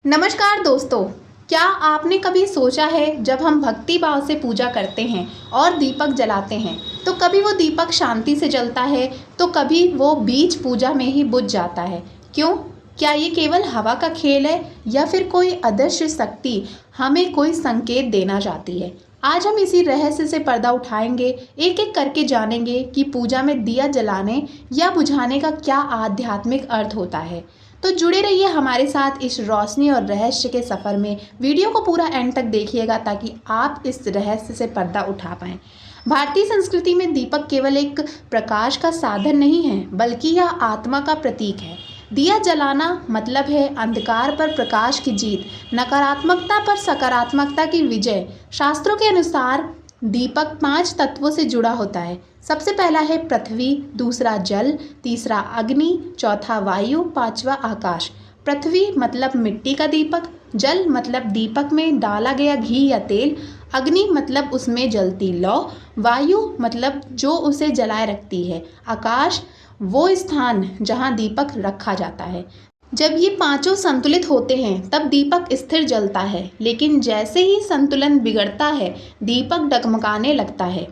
नमस्कार दोस्तों। क्या आपने कभी सोचा है जब हम भक्ति भाव से पूजा करते हैं और दीपक जलाते हैं तो कभी वो दीपक शांति से जलता है तो कभी वो बीच पूजा में ही बुझ जाता है। क्यों? क्या ये केवल हवा का खेल है या फिर कोई अदृश्य शक्ति हमें कोई संकेत देना चाहती है? आज हम इसी रहस्य से पर्दा उठाएंगे, एक एक करके जानेंगे कि पूजा में दिया जलाने या बुझाने का क्या आध्यात्मिक अर्थ होता है। तो जुड़े रहिए हमारे साथ इस रोशनी और रहस्य के सफ़र में। वीडियो को पूरा एंड तक देखिएगा ताकि आप इस रहस्य से पर्दा उठा पाएँ। भारतीय संस्कृति में दीपक केवल एक प्रकाश का साधन नहीं है, बल्कि यह आत्मा का प्रतीक है। दिया जलाना मतलब है अंधकार पर प्रकाश की जीत, नकारात्मकता पर सकारात्मकता की विजय। शास्त्रों के अनुसार दीपक 5 तत्वों से जुड़ा होता है। सबसे पहला है पृथ्वी, दूसरा जल, तीसरा अग्नि, चौथा वायु, पांचवा आकाश। पृथ्वी मतलब मिट्टी का दीपक, जल मतलब दीपक में डाला गया घी या तेल, अग्नि मतलब उसमें जलती लौ, वायु मतलब जो उसे जलाए रखती है, आकाश वो स्थान जहाँ दीपक रखा जाता है। जब ये पांचों संतुलित होते हैं तब दीपक स्थिर जलता है, लेकिन जैसे ही संतुलन बिगड़ता है दीपक डगमगाने लगता है।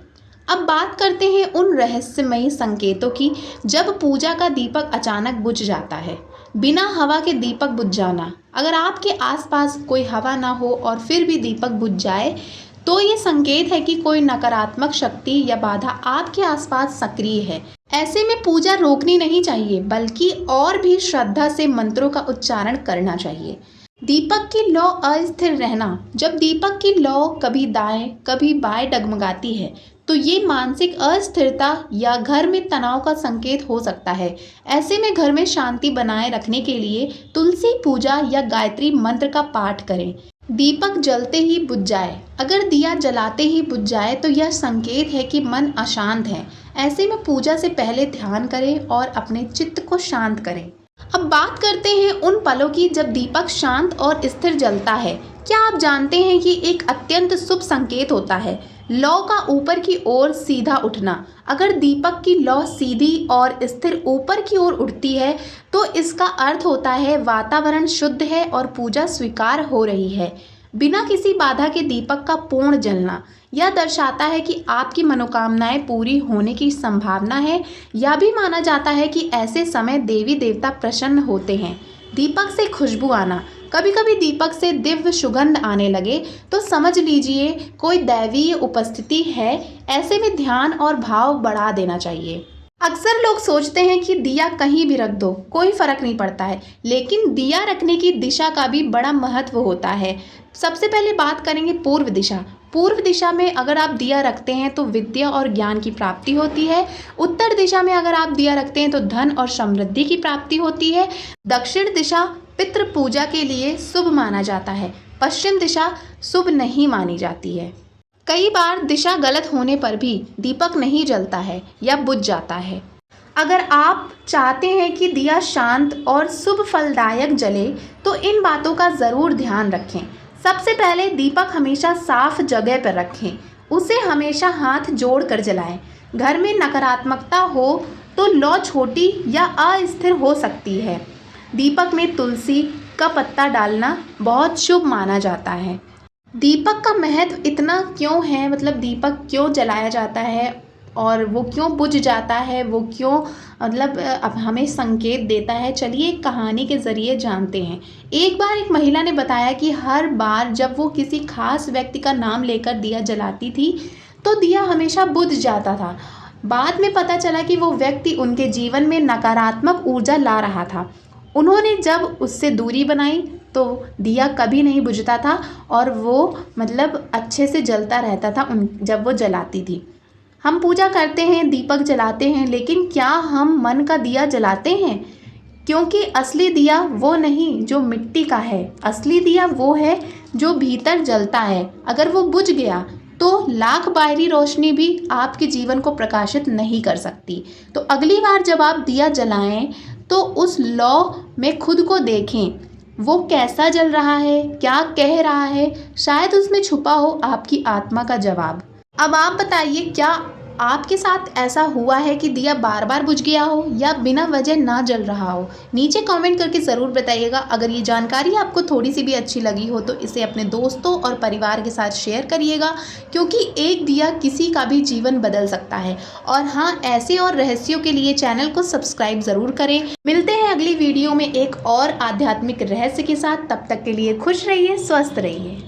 अब बात करते हैं उन रहस्यमयी संकेतों की जब पूजा का दीपक अचानक बुझ जाता है। बिना हवा के दीपक बुझ जाना। अगर आपके आसपास कोई हवा ना हो और फिर भी दीपक बुझ जाए तो ये संकेत है कि कोई नकारात्मक शक्ति या बाधा आपके आसपास सक्रिय है। ऐसे में पूजा रोकनी नहीं चाहिए, बल्कि और भी श्रद्धा से मंत्रों का उच्चारण करना चाहिए। दीपक की लौ अस्थिर रहना। जब दीपक की लौ कभी दाएं कभी बाएं डगमगाती है तो ये मानसिक अस्थिरता या घर में तनाव का संकेत हो सकता है। ऐसे में घर में शांति बनाए रखने के लिए तुलसी पूजा या गायत्री मंत्र का पाठ करें। दीपक जलते ही बुझ जाए। अगर दिया जलाते ही बुझ जाए तो यह संकेत है कि मन अशांत है। ऐसे में पूजा से पहले ध्यान करें और अपने चित्त को शांत करें। अब बात करते हैं उन पलों की जब दीपक शांत और स्थिर जलता है। क्या आप जानते हैं कि एक अत्यंत शुभ संकेत होता है लौ का ऊपर की ओर सीधा उठना। अगर दीपक की लौ सीधी और स्थिर ऊपर की ओर उठती है तो इसका अर्थ होता है वातावरण शुद्ध है और पूजा स्वीकार हो रही है। बिना किसी बाधा के दीपक का पूर्ण जलना यह दर्शाता है कि आपकी मनोकामनाएं पूरी होने की संभावना है। यह भी माना जाता है कि ऐसे समय देवी देवता प्रसन्न होते हैं। दीपक से खुशबू आना। कभी कभी दीपक से दिव्य सुगंध आने लगे तो समझ लीजिए कोई दैवीय उपस्थिति है। ऐसे में ध्यान और भाव बढ़ा देना चाहिए। अक्सर लोग सोचते हैं कि दिया कहीं भी रख दो, कोई फर्क नहीं पड़ता है, लेकिन दिया रखने की दिशा का भी बड़ा महत्व होता है। सबसे पहले बात करेंगे पूर्व दिशा। पूर्व दिशा में अगर आप दिया रखते हैं तो विद्या और ज्ञान की प्राप्ति होती है। उत्तर दिशा में अगर आप दिया रखते हैं तो धन और समृद्धि की प्राप्ति होती है। दक्षिण दिशा पितृ पूजा के लिए शुभ माना जाता है। पश्चिम दिशा शुभ नहीं मानी जाती है। कई बार दिशा गलत होने पर भी दीपक नहीं जलता है या बुझ जाता है। अगर आप चाहते हैं कि दिया शांत और शुभ फलदायक जले तो इन बातों का ज़रूर ध्यान रखें। सबसे पहले दीपक हमेशा साफ जगह पर रखें। उसे हमेशा हाथ जोड़ कर जलाएं। घर में नकारात्मकता हो तो लौ छोटी या अस्थिर हो सकती है। दीपक में तुलसी का पत्ता डालना बहुत शुभ माना जाता है। दीपक का महत्व इतना क्यों है, मतलब दीपक क्यों जलाया जाता है और वो क्यों बुझ जाता है, वो क्यों मतलब अब हमें संकेत देता है, चलिए एक कहानी के ज़रिए जानते हैं। एक बार एक महिला ने बताया कि हर बार जब वो किसी खास व्यक्ति का नाम लेकर दिया जलाती थी तो दिया हमेशा बुझ जाता था। बाद में पता चला कि वो व्यक्ति उनके जीवन में नकारात्मक ऊर्जा ला रहा था। उन्होंने जब उससे दूरी बनाई तो दिया कभी नहीं बुझता था और वो मतलब अच्छे से जलता रहता था जब वो जलाती थी। हम पूजा करते हैं, दीपक जलाते हैं, लेकिन क्या हम मन का दिया जलाते हैं? क्योंकि असली दिया वो नहीं जो मिट्टी का है। असली दिया वो है जो भीतर जलता है। अगर वो बुझ गया तो लाख बाहरी रोशनी भी आपके जीवन को प्रकाशित नहीं कर सकती। तो अगली बार जब आप दिया जलाएं तो उस लौ में खुद को देखें, वो कैसा जल रहा है, क्या कह रहा है। शायद उसमें छुपा हो आपकी आत्मा का जवाब। अब आप बताइए, क्या आपके साथ ऐसा हुआ है कि दिया बार बार बुझ गया हो या बिना वजह ना जल रहा हो? नीचे कमेंट करके ज़रूर बताइएगा। अगर ये जानकारी आपको थोड़ी सी भी अच्छी लगी हो तो इसे अपने दोस्तों और परिवार के साथ शेयर करिएगा, क्योंकि एक दिया किसी का भी जीवन बदल सकता है। और हाँ, ऐसे और रहस्यों के लिए चैनल को सब्सक्राइब ज़रूर करें। मिलते हैं अगली वीडियो में एक और आध्यात्मिक रहस्य के साथ। तब तक के लिए खुश रहिए, स्वस्थ रहिए।